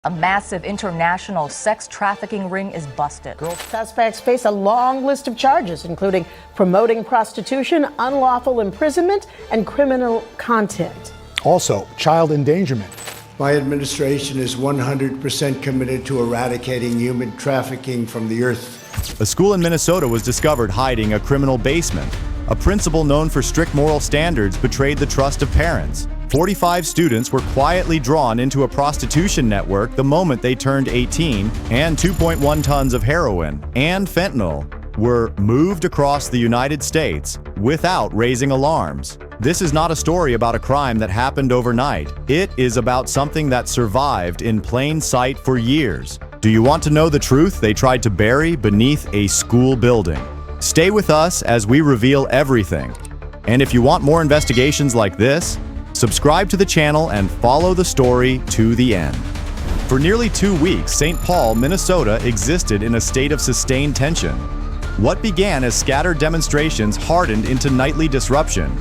A massive international sex trafficking ring is busted. Suspects face a long list of charges, including promoting prostitution, unlawful imprisonment, and criminal content. Also, child endangerment. My administration is 100% committed to eradicating human trafficking from the earth. A school in Minnesota was discovered hiding a criminal basement. A principal known for strict moral standards betrayed the trust of parents. 45 students were quietly drawn into a prostitution network the moment they turned 18, and 2.1 tons of heroin and fentanyl were moved across the United States without raising alarms. This is not a story about a crime that happened overnight. It is about something that survived in plain sight for years. Do you want to know the truth they tried to bury beneath a school building? Stay with us as we reveal everything. And if you want more investigations like this, subscribe to the channel and follow the story to the end. For nearly 2 weeks, St. Paul, Minnesota existed in a state of sustained tension. What began as scattered demonstrations hardened into nightly disruption.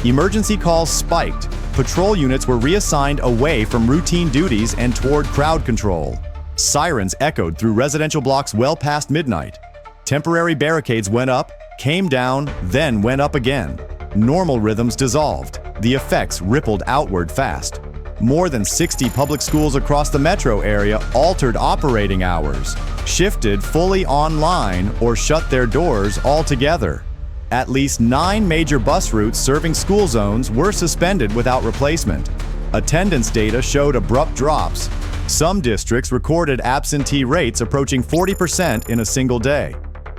Emergency calls spiked. Patrol units were reassigned away from routine duties and toward crowd control. Sirens echoed through residential blocks well past midnight. Temporary barricades went up, came down, then went up again. Normal rhythms dissolved. The effects rippled outward fast. More than 60 public schools across the metro area altered operating hours, shifted fully online, or shut their doors altogether. At least 9 major bus routes serving school zones were suspended without replacement. Attendance data showed abrupt drops. Some districts recorded absentee rates approaching 40% in a single day.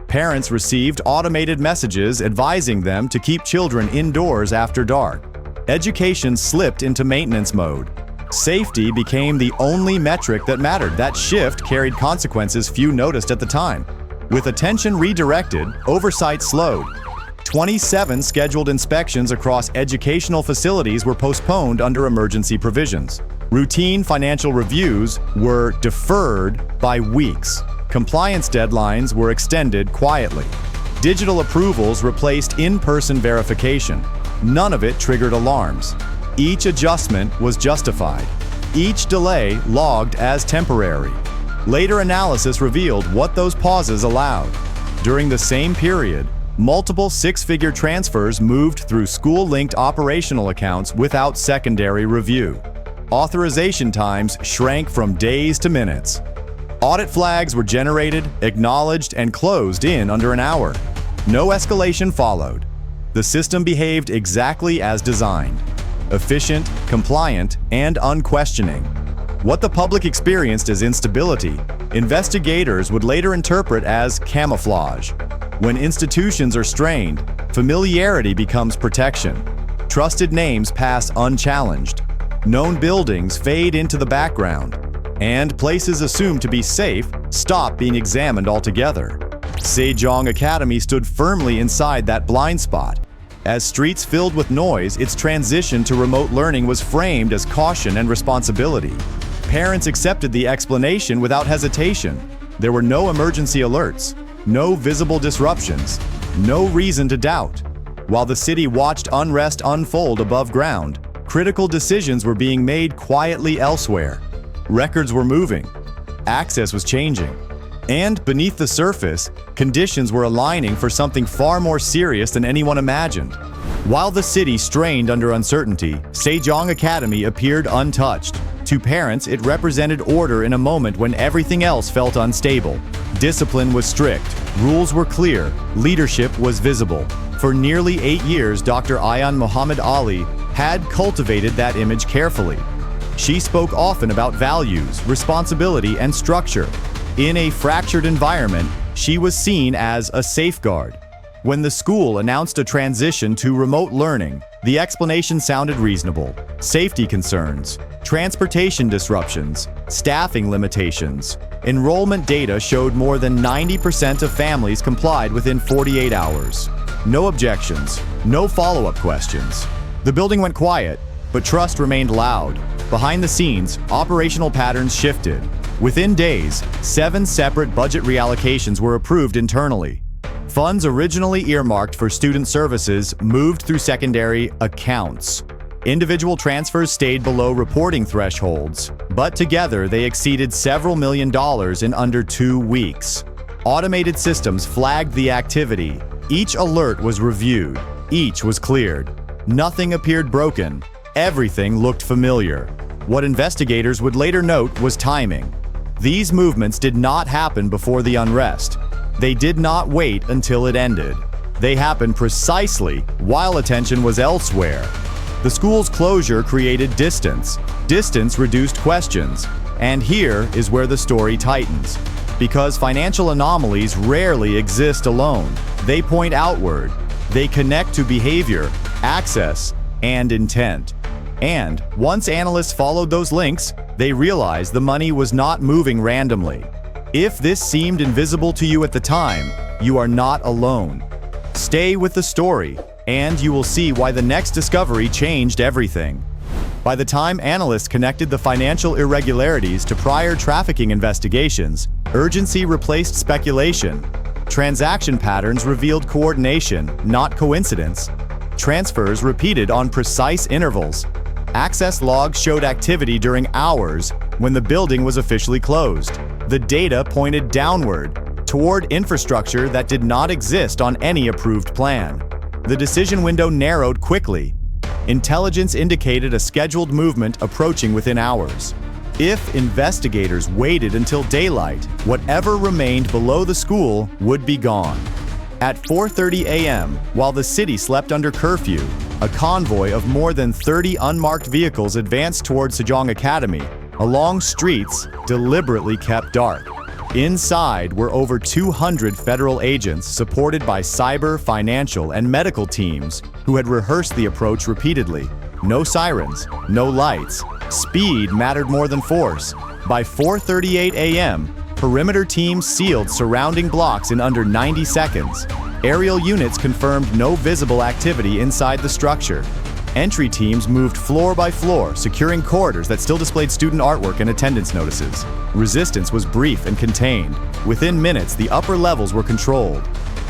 Parents received automated messages advising them to keep children indoors after dark. Education slipped into maintenance mode. Safety became the only metric that mattered. That shift carried consequences few noticed at the time. With attention redirected, oversight slowed. 27 scheduled inspections across educational facilities were postponed under emergency provisions. Routine financial reviews were deferred by weeks. Compliance deadlines were extended quietly. Digital approvals replaced in-person verification. None of it triggered alarms. Each adjustment was justified. Each delay logged as temporary. Later analysis revealed what those pauses allowed. During the same period, multiple 6-figure transfers moved through school-linked operational accounts without secondary review. Authorization times shrank from days to minutes. Audit flags were generated, acknowledged, and closed in under an hour. No escalation followed. The system behaved exactly as designed. Efficient, compliant, and unquestioning. What the public experienced as instability, investigators would later interpret as camouflage. When institutions are strained, familiarity becomes protection. Trusted names pass unchallenged. Known buildings fade into the background. And places assumed to be safe stop being examined altogether. Sejong Academy stood firmly inside that blind spot. As streets filled with noise, its transition to remote learning was framed as caution and responsibility. Parents accepted the explanation without hesitation. There were no emergency alerts, no visible disruptions, no reason to doubt. While the city watched unrest unfold above ground, critical decisions were being made quietly elsewhere. Records were moving, access was changing, and beneath the surface, conditions were aligning for something far more serious than anyone imagined. While the city strained under uncertainty, Sejong Academy appeared untouched. To parents, it represented order in a moment when everything else felt unstable. Discipline was strict, rules were clear, leadership was visible. For nearly 8 years, Dr. Ayan Muhammad Ali had cultivated that image carefully. She spoke often about values, responsibility, and structure. In a fractured environment, she was seen as a safeguard. When the school announced a transition to remote learning, the explanation sounded reasonable. Safety concerns, transportation disruptions, staffing limitations. Enrollment data showed more than 90% of families complied within 48 hours. No objections, no follow-up questions. The building went quiet, but trust remained loud. Behind the scenes, operational patterns shifted. Within days, 7 separate budget reallocations were approved internally. Funds originally earmarked for student services moved through secondary accounts. Individual transfers stayed below reporting thresholds, but together they exceeded several $million in under 2 weeks. Automated systems flagged the activity. Each alert was reviewed. Each was cleared. Nothing appeared broken. Everything looked familiar. What investigators would later note was timing. These movements did not happen before the unrest. They did not wait until it ended. They happened precisely while attention was elsewhere. The school's closure created distance. Distance reduced questions. And here is where the story tightens. Because financial anomalies rarely exist alone. They point outward. They connect to behavior, access, and intent. And once analysts followed those links, they realized the money was not moving randomly. If this seemed invisible to you at the time, you are not alone. Stay with the story, and you will see why the next discovery changed everything. By the time analysts connected the financial irregularities to prior trafficking investigations, urgency replaced speculation. Transaction patterns revealed coordination, not coincidence. Transfers repeated on precise intervals. Access logs showed activity during hours when the building was officially closed. The data pointed downward, toward infrastructure that did not exist on any approved plan. The decision window narrowed quickly. Intelligence indicated a scheduled movement approaching within hours. If investigators waited until daylight, whatever remained below the school would be gone. At 4:30 a.m., while the city slept under curfew, a convoy of more than 30 unmarked vehicles advanced toward Sejong Academy, along streets deliberately kept dark. Inside were over 200 federal agents supported by cyber, financial, and medical teams who had rehearsed the approach repeatedly. No sirens, no lights. Speed mattered more than force. By 4:38 a.m., perimeter teams sealed surrounding blocks in under 90 seconds. Aerial units confirmed no visible activity inside the structure. Entry teams moved floor by floor, securing corridors that still displayed student artwork and attendance notices. Resistance was brief and contained. Within minutes, the upper levels were controlled.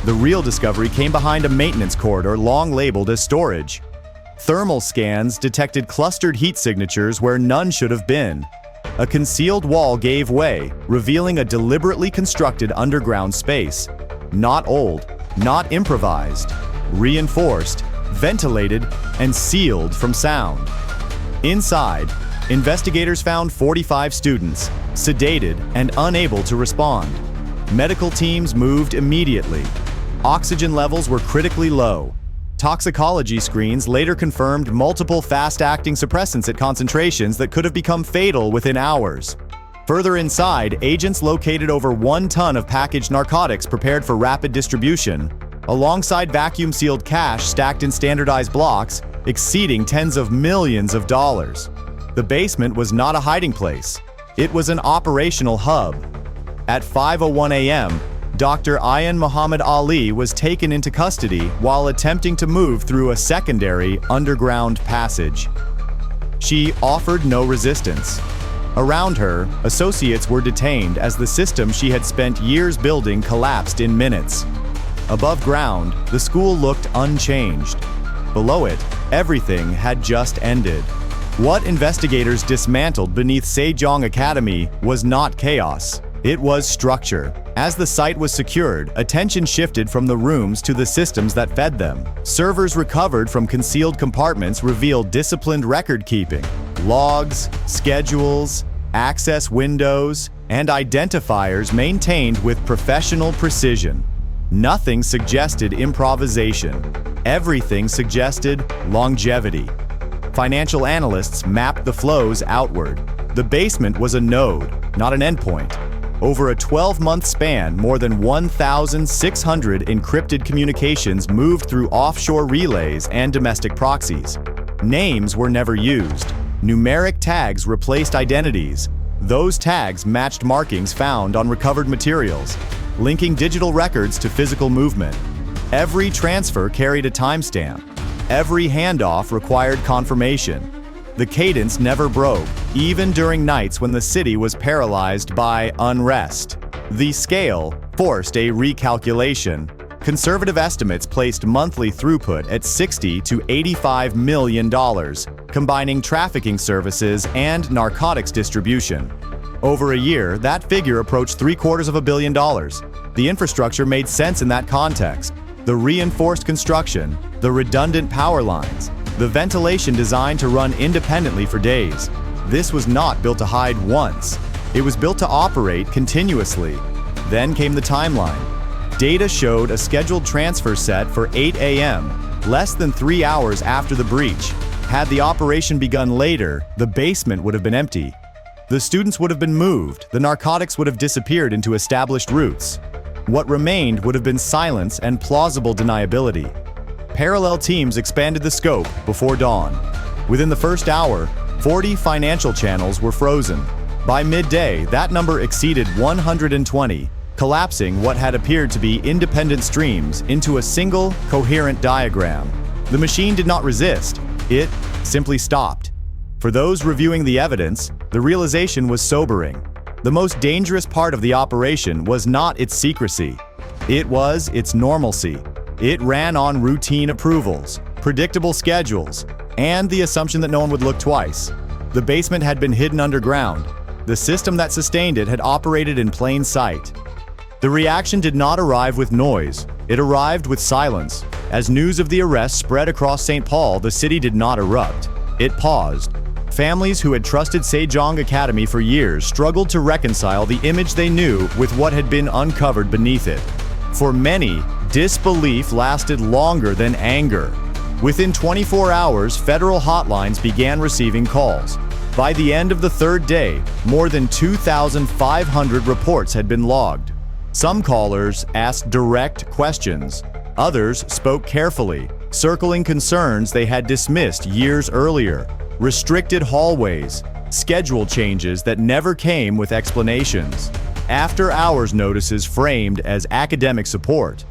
The real discovery came behind a maintenance corridor long labeled as storage. Thermal scans detected clustered heat signatures where none should have been. A concealed wall gave way, revealing a deliberately constructed underground space. Not old, not improvised, reinforced, ventilated, and sealed from sound. Inside, investigators found 45 students, sedated and unable to respond. Medical teams moved immediately. Oxygen levels were critically low. Toxicology screens later confirmed multiple fast-acting suppressants at concentrations that could have become fatal within hours. Further inside, agents located over 1 ton of packaged narcotics prepared for rapid distribution, alongside vacuum-sealed cash stacked in standardized blocks, exceeding tens of millions of dollars. The basement was not a hiding place. It was an operational hub. At 5:01 a.m., Dr. Ayan Muhammad Ali was taken into custody while attempting to move through a secondary underground passage. She offered no resistance. Around her, associates were detained as the system she had spent years building collapsed in minutes. Above ground, the school looked unchanged. Below it, everything had just ended. What investigators dismantled beneath Sejong Academy was not chaos. It was structure. As the site was secured, attention shifted from the rooms to the systems that fed them. Servers recovered from concealed compartments revealed disciplined record-keeping. Logs, schedules, access windows, and identifiers maintained with professional precision. Nothing suggested improvisation. Everything suggested longevity. Financial analysts mapped the flows outward. The basement was a node, not an endpoint. Over a 12-month span, more than 1,600 encrypted communications moved through offshore relays and domestic proxies. Names were never used. Numeric tags replaced identities. Those tags matched markings found on recovered materials, linking digital records to physical movement. Every transfer carried a timestamp. Every handoff required confirmation. The cadence never broke, even during nights when the city was paralyzed by unrest. The scale forced a recalculation. conservative estimates placed monthly throughput at $60 to $85 million, combining trafficking services and narcotics distribution. Over a year, that figure approached $750 million. The infrastructure made sense in that context. The reinforced construction, the redundant power lines, the ventilation designed to run independently for days. This was not built to hide once. It was built to operate continuously. Then came the timeline. Data showed a scheduled transfer set for 8 a.m., less than 3 hours after the breach. Had the operation begun later, the basement would have been empty. The students would have been moved, the narcotics would have disappeared into established routes. What remained would have been silence and plausible deniability. Parallel teams expanded the scope before dawn. Within the first hour, 40 financial channels were frozen. By midday, that number exceeded 120, collapsing what had appeared to be independent streams into a single, coherent diagram. The machine did not resist, it simply stopped. For those reviewing the evidence, the realization was sobering. The most dangerous part of the operation was not its secrecy. It was its normalcy. It ran on routine approvals, predictable schedules, and the assumption that no one would look twice. The basement had been hidden underground. The system that sustained it had operated in plain sight. The reaction did not arrive with noise. It arrived with silence. As news of the arrest spread across St. Paul, the city did not erupt. It paused. Families who had trusted Sejong Academy for years struggled to reconcile the image they knew with what had been uncovered beneath it. For many, disbelief lasted longer than anger. Within 24 hours, federal hotlines began receiving calls. By the end of the third day, more than 2,500 reports had been logged. Some callers asked direct questions. Others spoke carefully, circling concerns they had dismissed years earlier. Restricted hallways, schedule changes that never came with explanations, after-hours notices framed as academic support.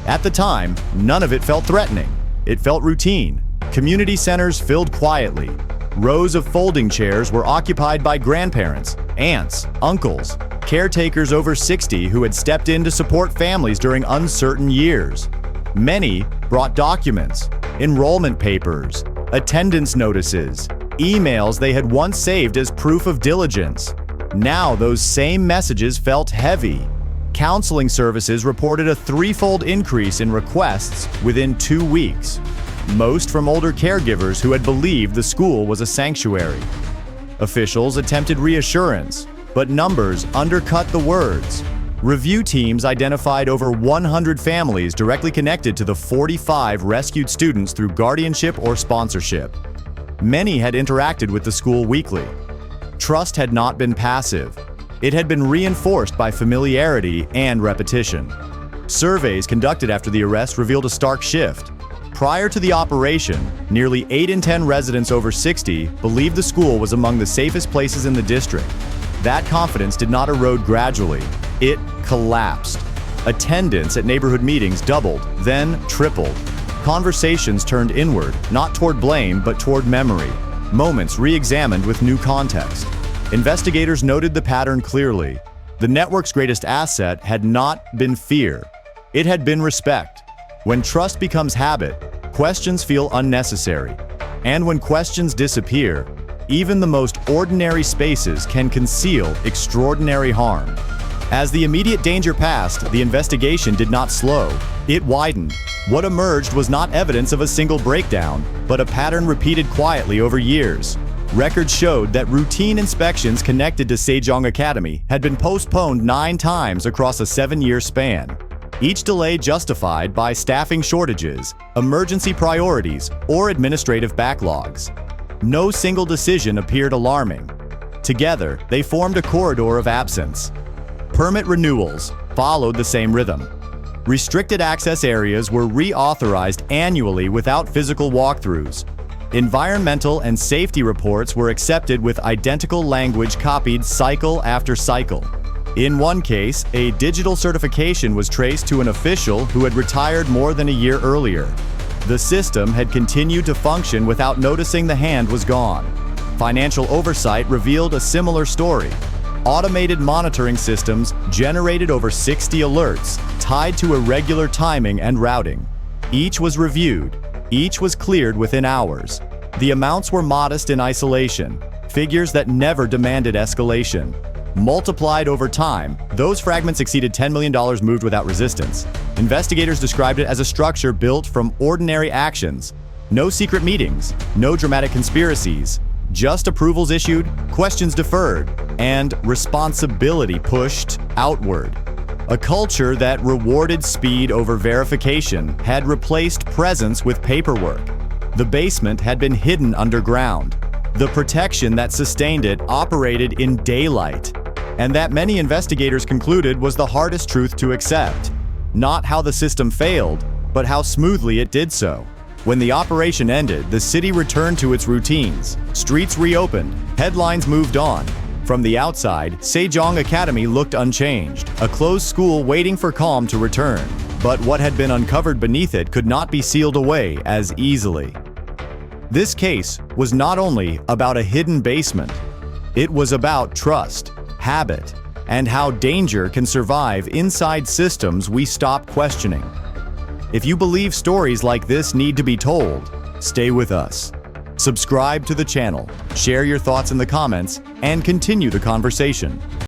At the time, none of it felt threatening. It felt routine. Community centers filled quietly. Rows of folding chairs were occupied by grandparents, aunts, uncles, caretakers over 60 who had stepped in to support families during uncertain years. Many brought documents, enrollment papers, attendance notices, emails they had once saved as proof of diligence. Now those same messages felt heavy. Counseling services reported a threefold increase in requests within 2 weeks, most from older caregivers who had believed the school was a sanctuary. Officials attempted reassurance, but numbers undercut the words. Review teams identified over 100 families directly connected to the 45 rescued students through guardianship or sponsorship. Many had interacted with the school weekly. Trust had not been passive. It had been reinforced by familiarity and repetition. Surveys conducted after the arrest revealed a stark shift. Prior to the operation, nearly 8 in 10 residents over 60 believed the school was among the safest places in the district. That confidence did not erode gradually. It collapsed. Attendance at neighborhood meetings doubled, then tripled. Conversations turned inward, not toward blame, but toward memory. Moments re-examined with new context. Investigators noted the pattern clearly. The network's greatest asset had not been fear. It had been respect. When trust becomes habit, questions feel unnecessary. And when questions disappear, even the most ordinary spaces can conceal extraordinary harm. As the immediate danger passed, the investigation did not slow. It widened. What emerged was not evidence of a single breakdown, but a pattern repeated quietly over years. Records showed that routine inspections connected to Sejong Academy had been postponed 9 times across a 7-year span. Each delay justified by staffing shortages, emergency priorities, or administrative backlogs. No single decision appeared alarming. Together, they formed a corridor of absence. Permit renewals followed the same rhythm. Restricted access areas were reauthorized annually without physical walkthroughs. Environmental and safety reports were accepted with identical language copied cycle after cycle. In one case, a digital certification was traced to an official who had retired more than a year earlier. The system had continued to function without noticing the hand was gone. Financial oversight revealed a similar story. automated monitoring systems generated over 60 alerts tied to irregular timing and routing. Each was reviewed. Each was cleared within hours. The amounts were modest in isolation, figures that never demanded escalation. Multiplied over time, those fragments exceeded $10 million moved without resistance. Investigators described it as a structure built from ordinary actions. No secret meetings, no dramatic conspiracies, just approvals issued, questions deferred, and responsibility pushed outward. A culture that rewarded speed over verification had replaced presence with paperwork. The basement had been hidden underground. The protection that sustained it operated in daylight. And that many investigators concluded was the hardest truth to accept. Not how the system failed, but how smoothly it did so. When the operation ended, the city returned to its routines. Streets reopened, headlines moved on. From the outside, Sejong Academy looked unchanged, a closed school waiting for calm to return. But what had been uncovered beneath it could not be sealed away as easily. This case was not only about a hidden basement, it was about trust, habit, and how danger can survive inside systems we stop questioning. If you believe stories like this need to be told, stay with us. Subscribe to the channel, share your thoughts in the comments, and continue the conversation.